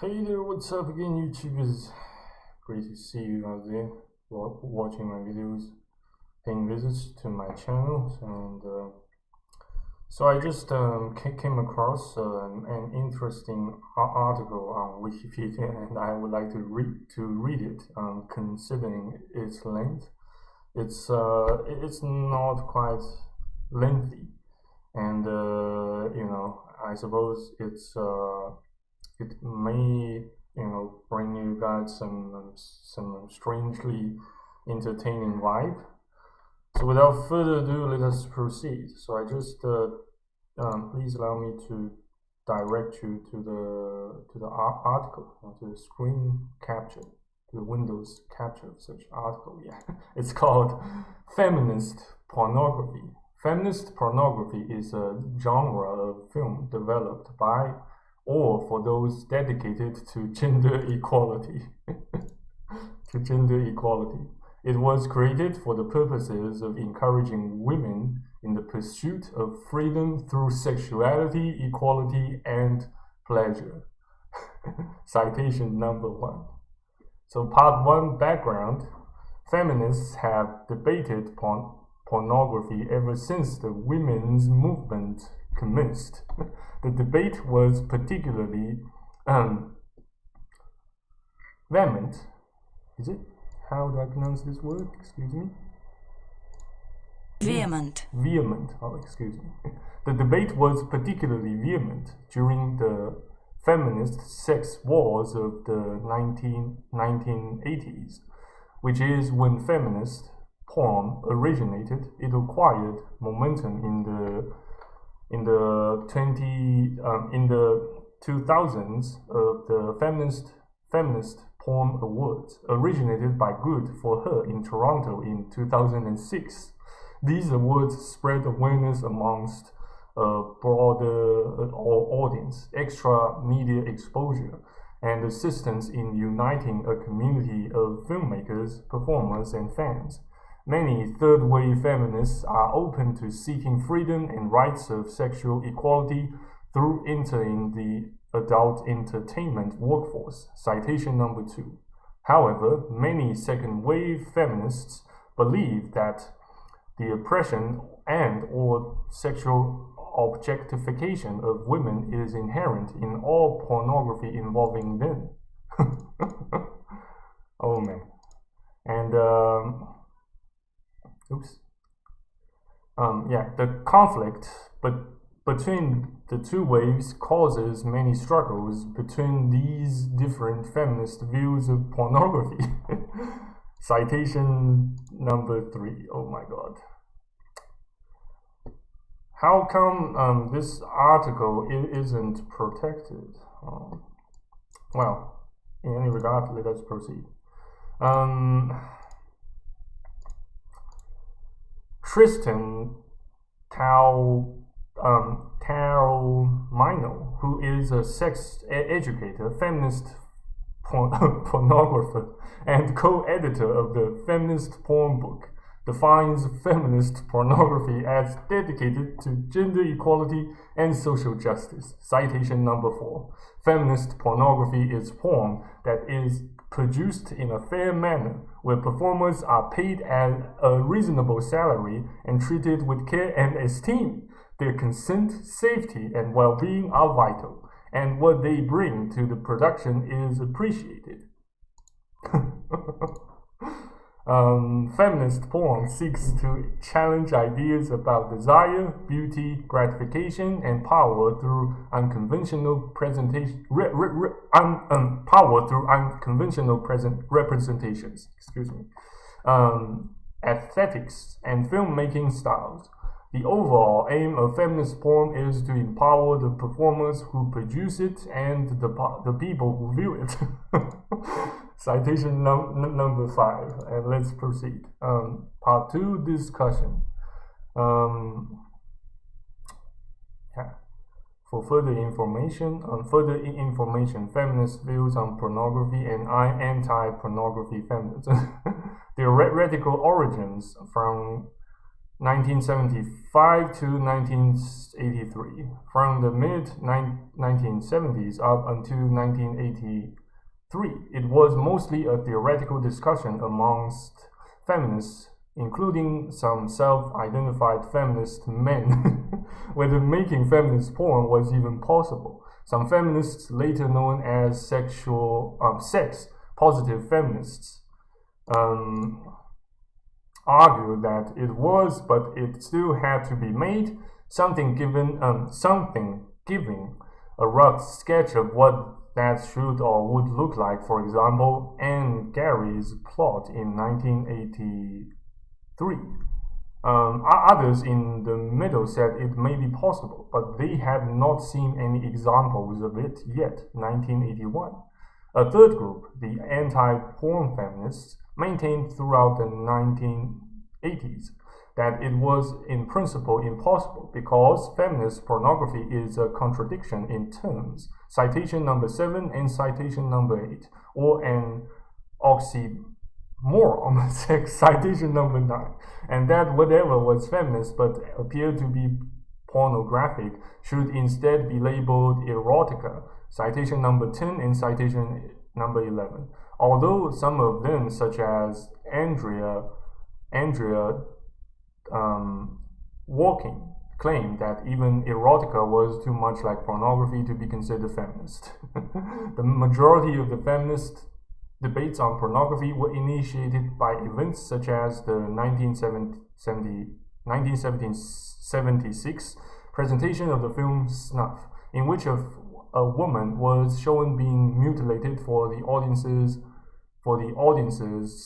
Hey there, what's up again, YouTubers? Great to see you out there watching my videos, paying visits to my channels, and so I just came across an interesting article on Wikipedia, and I would like to read it. Considering its length, it's not quite lengthy, and I suppose it may bring you guys some strangely entertaining vibe. So without further ado, let us proceed. So I just please allow me to direct you to the article, to the screen capture, to the Windows capture of such article. Yeah, it's called Feminist Pornography. Feminist pornography is a genre of film developed by or for those dedicated to gender equality. It was created for the purposes of encouraging women in the pursuit of freedom through sexuality, equality, and pleasure. Citation number 1. So part 1, background. Feminists have debated pornography ever since the women's movement commenced. The debate was particularly vehement. Is it? How do I pronounce this word? Excuse me. Vehement. Vehement. Oh, excuse me. The debate was particularly vehement during the feminist sex wars of the 1980s, which is when feminist porn originated. It acquired momentum in the 2000s of the feminist porn awards, originated by Good for Her in Toronto in 2006. These awards spread awareness amongst a broader audience, extra media exposure, and assistance in uniting a community of filmmakers, performers, and fans. Many third-wave feminists are open to seeking freedom and rights of sexual equality through entering the adult entertainment workforce. Citation number 2. However, many second-wave feminists believe that the oppression and/or sexual objectification of women is inherent in all pornography involving them. Oh man. And the conflict between the two waves causes many struggles between these different feminist views of pornography. Citation number 3. Oh my god. How come this article isn't protected? Well, in any regard, let us proceed. Tristan Taormino, who is a sex educator, feminist pornographer, and co-editor of the Feminist Porn book, defines feminist pornography as dedicated to gender equality and social justice. Citation number 4. Feminist pornography is porn that is produced in a fair manner, where performers are paid at a reasonable salary and treated with care and esteem. Their consent, safety, and well-being are vital, and what they bring to the production is appreciated. Feminist porn seeks to challenge ideas about desire, beauty, gratification, and power through unconventional representations. Excuse me. Aesthetics and filmmaking styles. The overall aim of feminist porn is to empower the performers who produce it and the people who view it. Citation number 5, and let's proceed. Part 2, discussion. For further information, feminist views on pornography and anti-pornography feminism. Theoretical origins from 1975 to 1983. From the mid-1970s up until 1983, it was mostly a theoretical discussion amongst feminists, including some self-identified feminist men, whether making feminist porn was even possible. Some feminists, later known as sex-positive feminists, argued that it was, but it still had to be made. Something giving a rough sketch of what that should or would look like. For example, Anne Gary's plot in 1983. Others in the middle said it may be possible, but they had not seen any examples of it yet. 1981. A third group, the anti-porn feminists, maintained throughout the 1980s that it was in principle impossible because feminist pornography is a contradiction in terms, citation number 7 and citation number 8, or an oxymoron, citation number 9, and that whatever was feminist but appeared to be pornographic should instead be labeled erotica, citation number 10 and citation number 11. Although some of them, such as Andrea Walking, claimed that even erotica was too much like pornography to be considered feminist. The majority of the feminist debates on pornography were initiated by events such as the 1976 presentation of the film Snuff, in which a woman was shown being mutilated for the audience's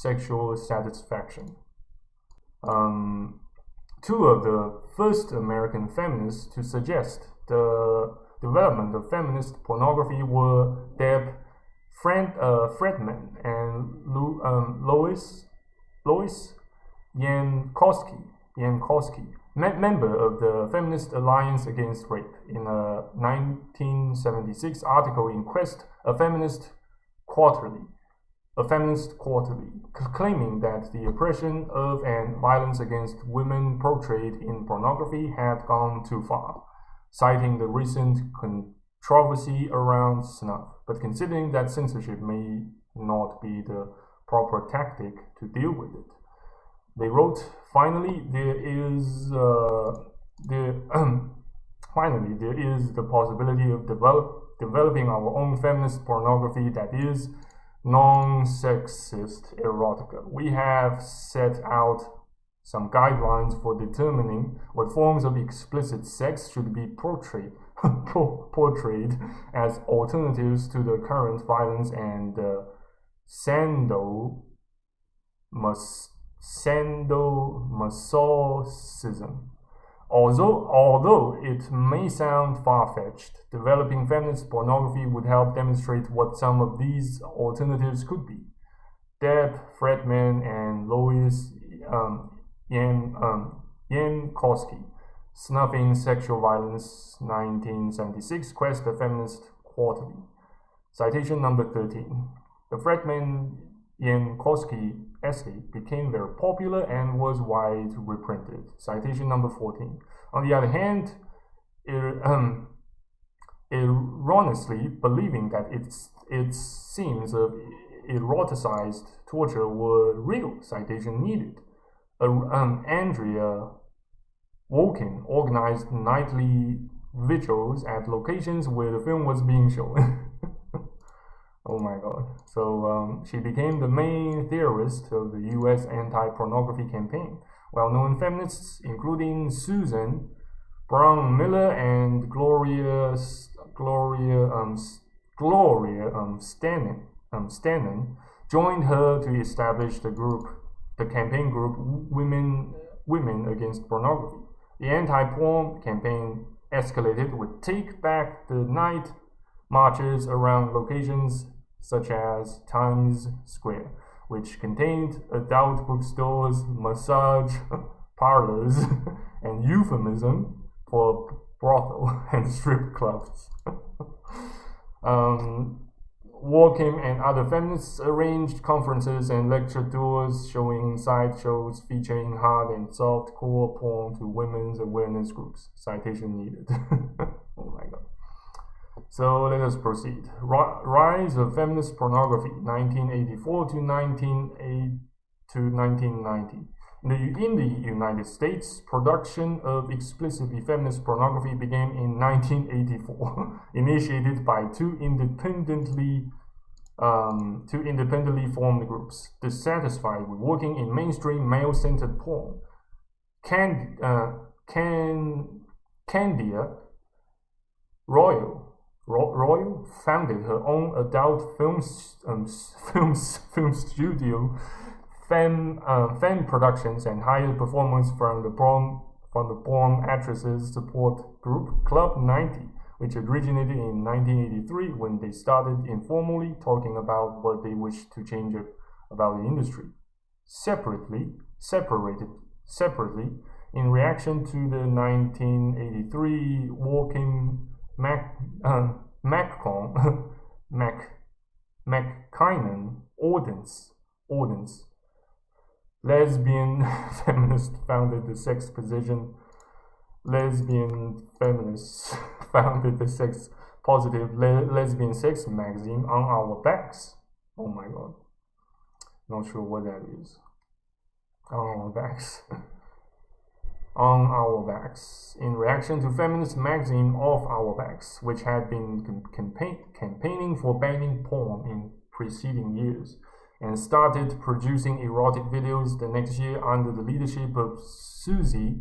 sexual satisfaction. Two of the first American feminists to suggest the development of feminist pornography were Deb Friedman and Lois Yankowski, member of the Feminist Alliance Against Rape, in a 1976 article in Quest, a Feminist Quarterly, claiming that the oppression of and violence against women portrayed in pornography had gone too far, citing the recent controversy around snuff, but considering that censorship may not be the proper tactic to deal with it. They wrote, finally, there is the possibility of developing our own feminist pornography that is non-sexist erotica. We have set out some guidelines for determining what forms of explicit sex should be portrayed as alternatives to the current violence and sadomasochism. Although it may sound far-fetched, developing feminist pornography would help demonstrate what some of these alternatives could be. Deb Friedman and Lois Yankowski, Snuffing Sexual Violence, 1976, Quest, a Feminist Quarterly. Citation number 13. The Friedman-Yankowski essay became very popular and was widely reprinted. Citation number 14. On the other hand, erroneously believing that its scenes of eroticized torture were real, citation needed. Andrea Walking organized nightly vigils at locations where the film was being shown. Oh my god. So she became the main theorist of the US anti-pornography campaign. Well-known feminists, including Susan Brown Miller and Gloria Stannon, joined her to establish the campaign group Women Against Pornography. The anti-porn campaign escalated with Take Back the Night marches around locations such as Times Square, which contained adult bookstores, massage parlors, and euphemism for brothel and strip clubs. Walking and other feminists arranged conferences and lecture tours showing sideshows featuring hard and soft core porn to women's awareness groups. Citation needed. Oh my god. So let us proceed. Rise of feminist pornography, 1984 to 1990. In the United States, production of explicitly feminist pornography began in 1984, initiated by two independently formed groups, dissatisfied with working in mainstream male-centered porn. Candia Royal founded her own adult film studio, Fan Productions, and hired performers from the porn actresses support group Club 90, which originated in 1983 when they started informally talking about what they wished to change about the industry. Separately, in reaction to the 1983 Walking McKinnon ordinance, lesbian feminists founded the sex positive lesbian sex magazine On Our Backs. Oh my god. Not sure what that is. On Our Backs. On Our Backs, in reaction to feminist magazine Off Our Backs, which had been campaigning for banning porn in preceding years, and started producing erotic videos the next year under the leadership of Susie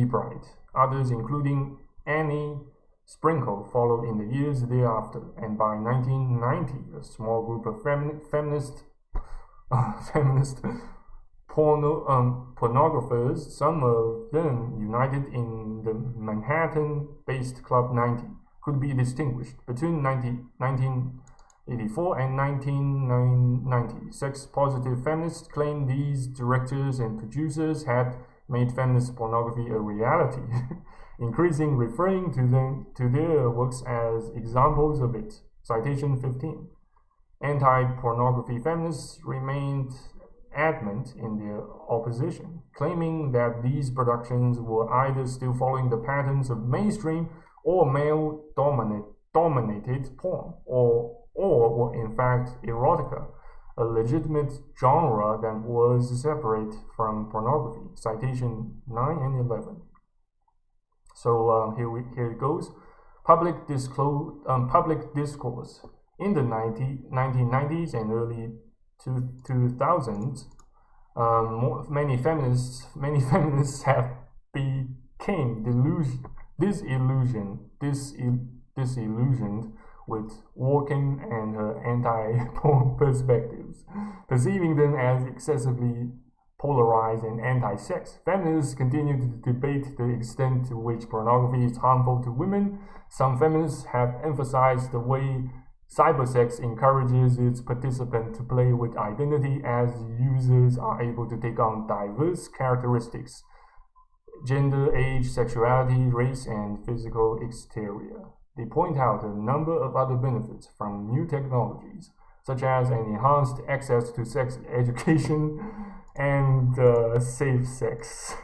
Bright. Others, including Annie Sprinkle, followed in the years thereafter, and by 1990, a small group of feminist pornographers, some of them united in the Manhattan-based Club 90, could be distinguished. Between 1984 and 1990, sex-positive feminists claimed these directors and producers had made feminist pornography a reality, increasingly referring to their works as examples of it. Citation 15. Anti-pornography feminists remained adamant in their opposition, claiming that these productions were either still following the patterns of mainstream or male-dominated porn, or were in fact erotica, a legitimate genre that was separate from pornography. Citation 9 and 11. So here it goes. Public discourse. In the 1990s and early 2000s, many feminists have became disillusioned with Walken and her anti-porn perspectives, perceiving them as excessively polarized and anti-sex. Feminists continue to debate the extent to which pornography is harmful to women. Some feminists have emphasized the way cybersex encourages its participants to play with identity, as users are able to take on diverse characteristics: gender, age, sexuality, race, and physical exterior. They point out a number of other benefits from new technologies, such as an enhanced access to sex education and safe sex,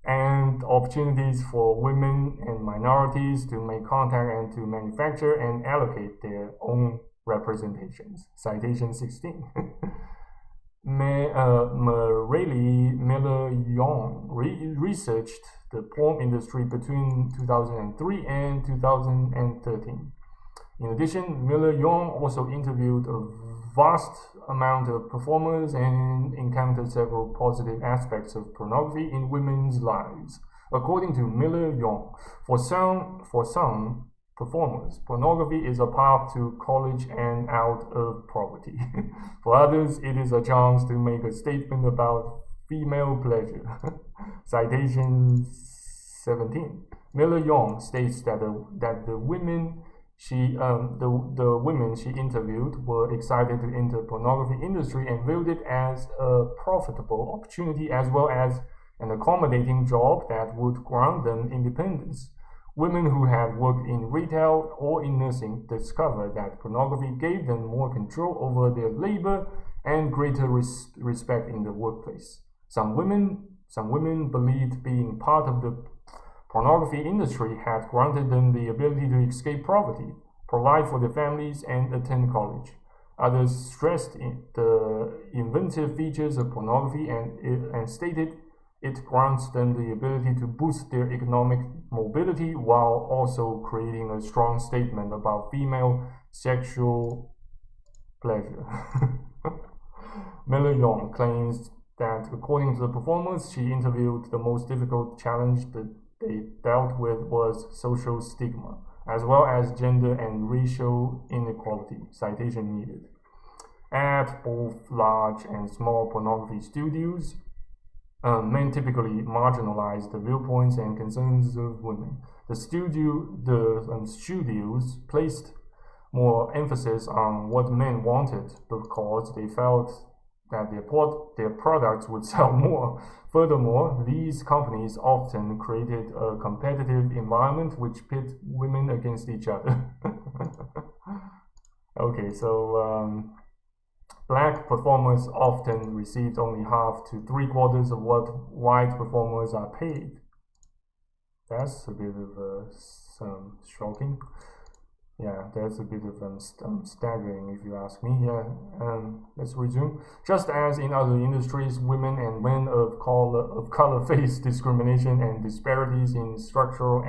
and opportunities for women and minorities to make contact and to manufacture and allocate their own representations. Citation 16. Marely Miller-Young researched the porn industry between 2003 and 2013. In addition, Miller-Young also interviewed a vast amount of performers and encountered several positive aspects of pornography in women's lives. According to Miller-Young, for some performers, pornography is a path to college and out of poverty. For others, it is a chance to make a statement about female pleasure. Citation 17. Miller-Young states that the women she interviewed were excited to enter the pornography industry and viewed it as a profitable opportunity as well as an accommodating job that would grant them independence. Women who had worked in retail or in nursing discovered that pornography gave them more control over their labor and greater respect in the workplace. Some women believed being part of the pornography industry had granted them the ability to escape poverty, provide for their families, and attend college. Others stressed the inventive features of pornography and stated it grants them the ability to boost their economic mobility while also creating a strong statement about female sexual pleasure. Miller Young claims that according to the performers she interviewed, the most difficult challenge that they dealt with was social stigma, as well as gender and racial inequality. Citation needed. At both large and small pornography studios, men typically marginalize the viewpoints and concerns of women. The studios placed more emphasis on what men wanted because they felt that their products would sell more. Furthermore, these companies often created a competitive environment which pit women against each other. Okay, so black performers often received only half to 3/4 of what white performers are paid. That's a bit of shocking. Yeah, that's a bit of staggering if you ask me. Yeah, let's resume. Just as in other industries, women and men of color face discrimination and disparities in structural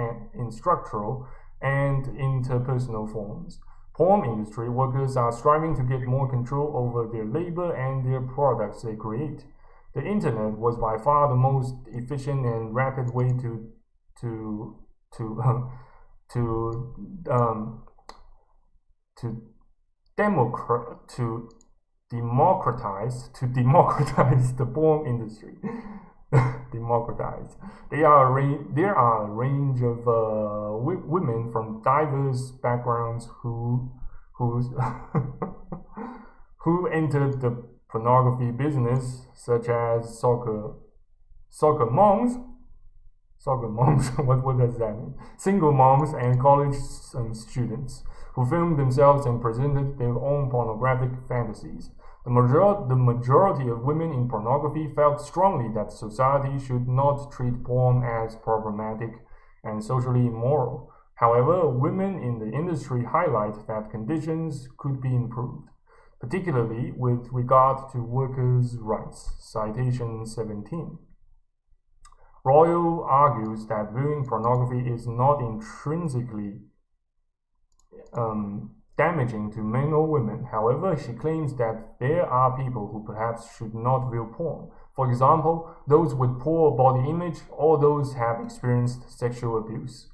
and interpersonal forms. Porn industry workers are striving to get more control over their labor and their products they create. The internet was by far the most efficient and rapid way to democratize the porn industry. Democratize. There are a range of women from diverse backgrounds who entered the pornography business, such as soccer moms. Soccer moms. What does that mean? Single moms and college students who filmed themselves and presented their own pornographic fantasies. The majority of women in pornography felt strongly that society should not treat porn as problematic and socially immoral. However, women in the industry highlight that conditions could be improved, particularly with regard to workers' rights. Citation 17. Royal argues that viewing pornography is not intrinsically damaging to men or women. However, she claims that there are people who perhaps should not view porn. For example, those with poor body image or those who have experienced sexual abuse.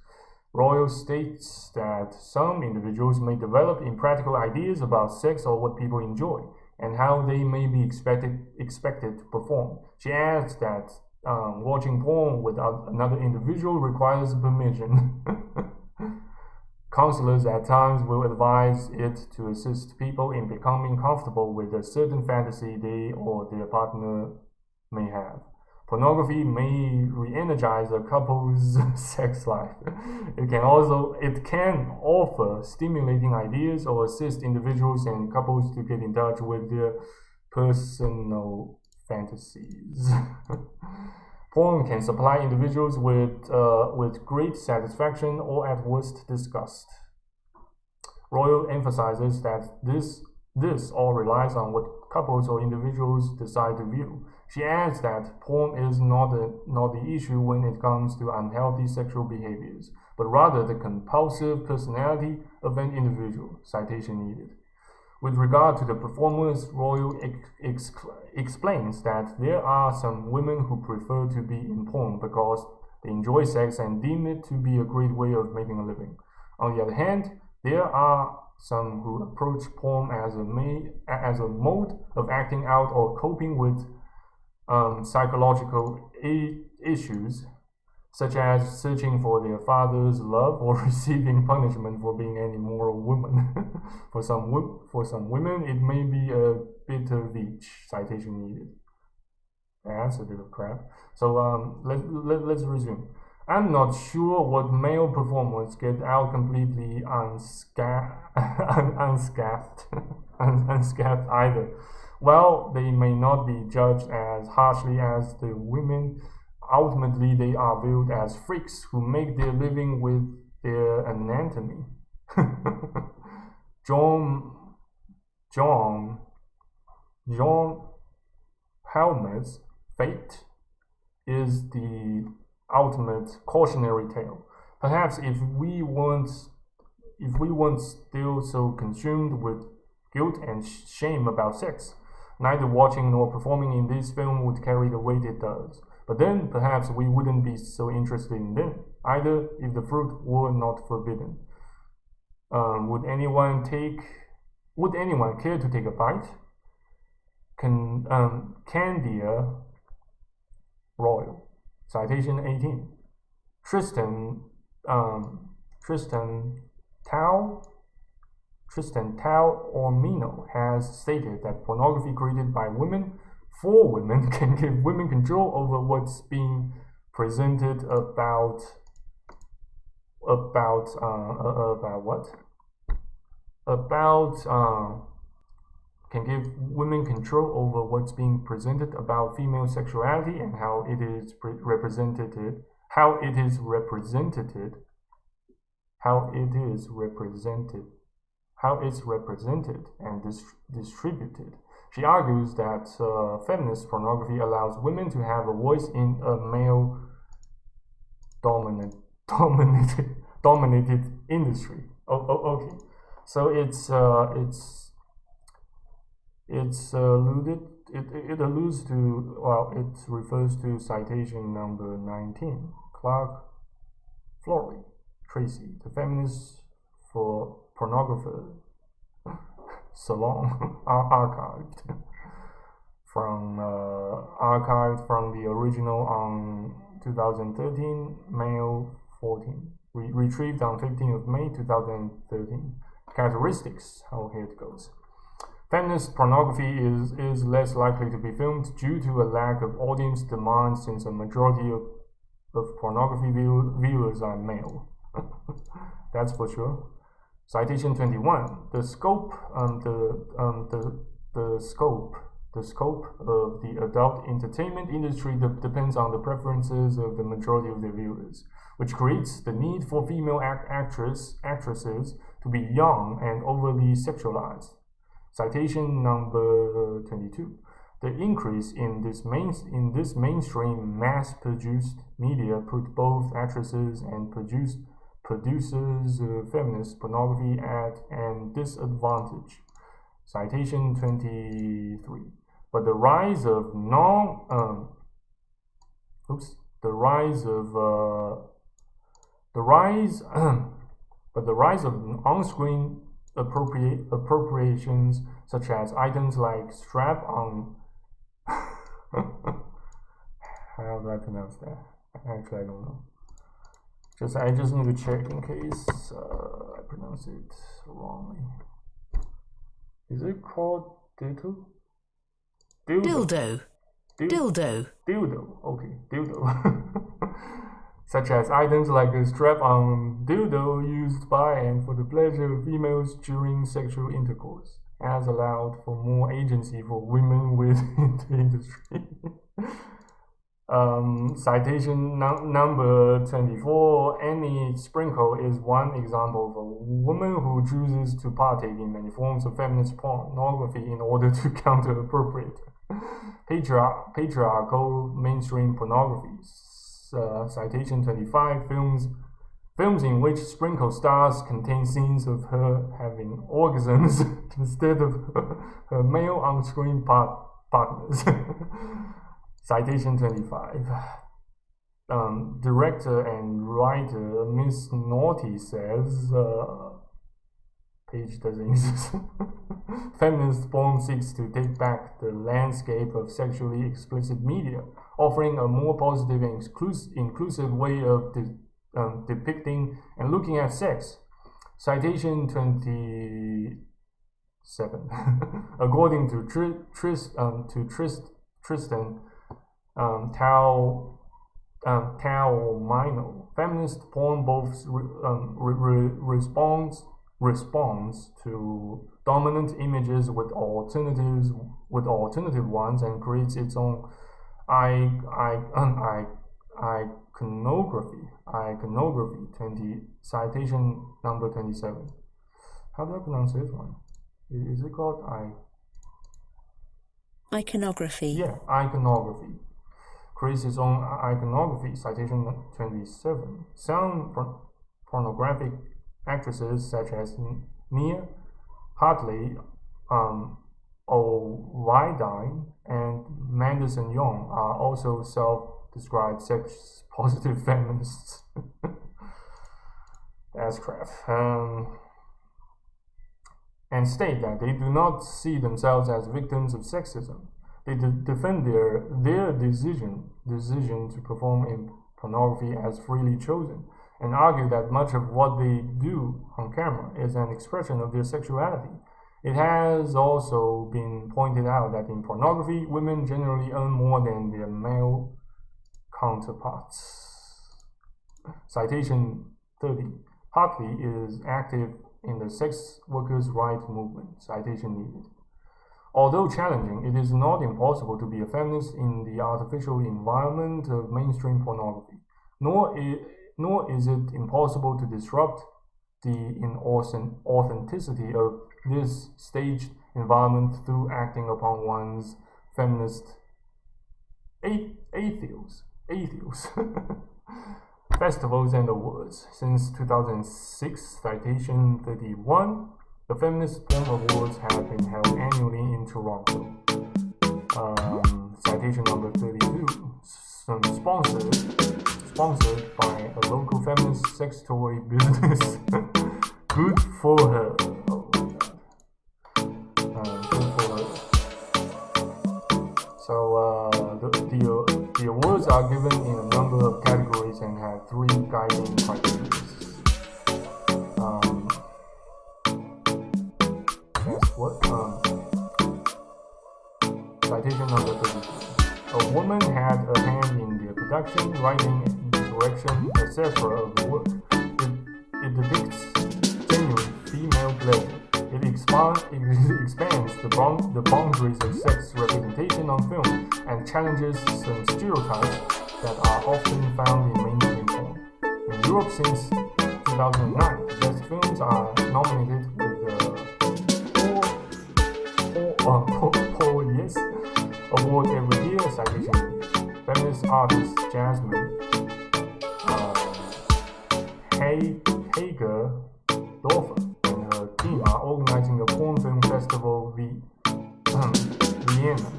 Royal states that some individuals may develop impractical ideas about sex or what people enjoy, and how they may be expected to perform. She adds that watching porn with another individual requires permission. Counselors at times will advise it to assist people in becoming comfortable with a certain fantasy they or their partner may have. Pornography may re-energize a couple's sex life. It can offer stimulating ideas or assist individuals and couples to get in touch with their personal fantasies. Porn can supply individuals with great satisfaction or at worst disgust. Royal emphasizes that this all relies on what couples or individuals decide to view. She adds that porn is not the issue when it comes to unhealthy sexual behaviors, but rather the compulsive personality of an individual. Citation needed. With regard to the performers, Royal explains that there are some women who prefer to be in porn because they enjoy sex and deem it to be a great way of making a living. On the other hand, there are some who approach porn as a mode of acting out or coping with psychological issues, such as searching for their father's love or receiving punishment for being an immoral woman. For some women, it may be a bit of each. Citation needed. That's a bit of crap. So let's resume. I'm not sure what male performers get out completely unscathed either. While they may not be judged as harshly as the women, ultimately they are viewed as freaks who make their living with their anatomy. John Helmer's fate is the ultimate cautionary tale. Perhaps if we weren't still so consumed with guilt and shame about sex, neither watching nor performing in this film would carry the weight it does. But then perhaps we wouldn't be so interested in them either if the fruit were not forbidden. Would anyone care to take a bite? Candia Royal. Citation 18. Tristan Tao Ormino has stated that pornography created by women for women can give women control over what's being presented about can give women control over what's being presented about female sexuality and how it is represented and distributed. She argues that feminist pornography allows women to have a voice in a male dominated industry. Okay. So it refers to citation number 19. Clark Flory Tracy, the feminist for pornographer salon archived from the original on 2013, male 14, retrieved on 15th of May 2013. Characteristics, here it goes. Feminist pornography is less likely to be filmed due to a lack of audience demand, since a majority of pornography viewers are male. That's for sure. Citation 21. The scope of the adult entertainment industry depends on the preferences of the majority of the viewers, which creates the need for female actresses to be young and overly sexualized. Citation number 22. The increase in this mainstream mass-produced media put both actresses and producers of feminist pornography at a disadvantage. Citation 23. But the rise of on-screen appropriations, such as items like strap-on. How do I pronounce that? Actually, I don't know. I just need to check in case I pronounce it wrongly. Is it called dildo? Dildo. Okay, dildo. Such as items like a strap-on dildo used by and for the pleasure of females during sexual intercourse, has allowed for more agency for women within the industry. Citation number 24. Annie Sprinkle is one example of a woman who chooses to partake in many forms of feminist pornography in order to counter appropriate patriarchal mainstream pornography. Citation 25. Films in which Sprinkle stars contain scenes of her having orgasms instead of her male on-screen partners. Citation 25. Director and writer Miss Naughty says, page doesn't exist. Feminist porn seeks to take back the landscape of sexually explicit media, offering a more positive and inclusive way of depicting and looking at sex. Citation 27. According to Tristan Tao Taomino. Feminist porn both responds to dominant images with alternative ones and creates its own iconography. 20 citation number 27. How do I pronounce this one? Is it called iconography? Yeah, iconography. Creates its own iconography. Citation 27. Some pornographic actresses such as Mia Hartley, O'Vidine, and Madison Young are also self-described sex-positive feminists. That's crap. And state that they do not see themselves as victims of sexism. They defend their decision to perform in pornography as freely chosen, and argue that much of what they do on camera is an expression of their sexuality. It has also been pointed out that in pornography, women generally earn more than their male counterparts. Citation 30. Hartley is active in the sex workers' rights movement. Citation needed. Although challenging, it is not impossible to be a feminist in the artificial environment of mainstream pornography, nor is it impossible to disrupt the inauthenticity of this staged environment through acting upon one's feminist atheos festivals and awards. Since 2006, citation 31, the Feminist Porn Awards have been held annually in Toronto. Citation number 32, sponsored by a local feminist sex toy business. Good for her. Oh my god. Good for her. So the awards are given in a number of categories and have 3 guiding criteria. Citation number 32. A woman had a hand in the production, writing, direction, etc. of the work. It depicts genuine female pleasure. It expands the boundaries of sex representation on film and challenges some stereotypes that are often found in mainstream porn. In Europe since 2009, the best films are nominated with Yes award every year. Citation: feminist artist Jasmine Hager Dorfer and her team are organizing a porn film festival Vienna,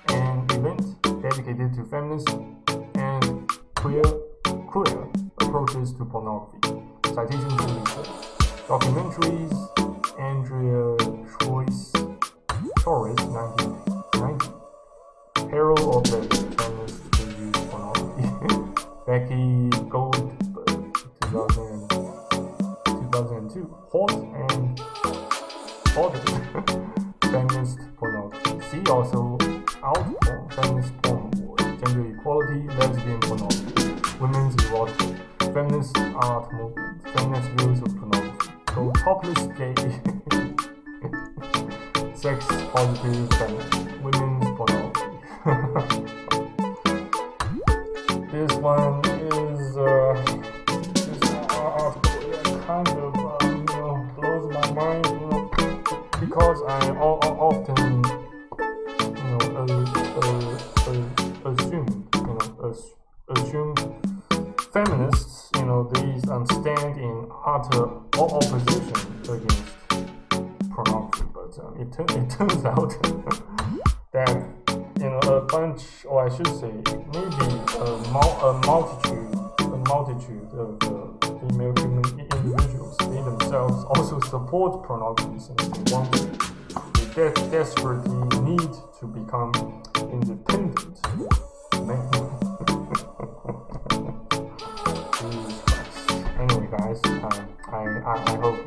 an event dedicated to feminist and queer approaches to pornography. Citation 24. Documentaries: Andrea Torres, 1990. Herald of the Feminist Reviews Pornography. Becky Goldberg, 2002. Hot and Hotter, Feminist Pornography. See also Outporn, Feminist Porn Award, Gender Equality, Lesbian Pornography, Women's Erotica, Feminist Art Movement, Feminist Views of Pornography, So Topless Gay, Sex Positive Feminist, Women's Pornography. This one is kind of blows my mind, because I often assume feminists these stand in utter opposition against pornography, but it turns out that a bunch, or I should say maybe a multitude of female human individuals, they themselves also support pornography since they want to. They desperately need to become independent men. Jesus Christ. Anyway guys, I hope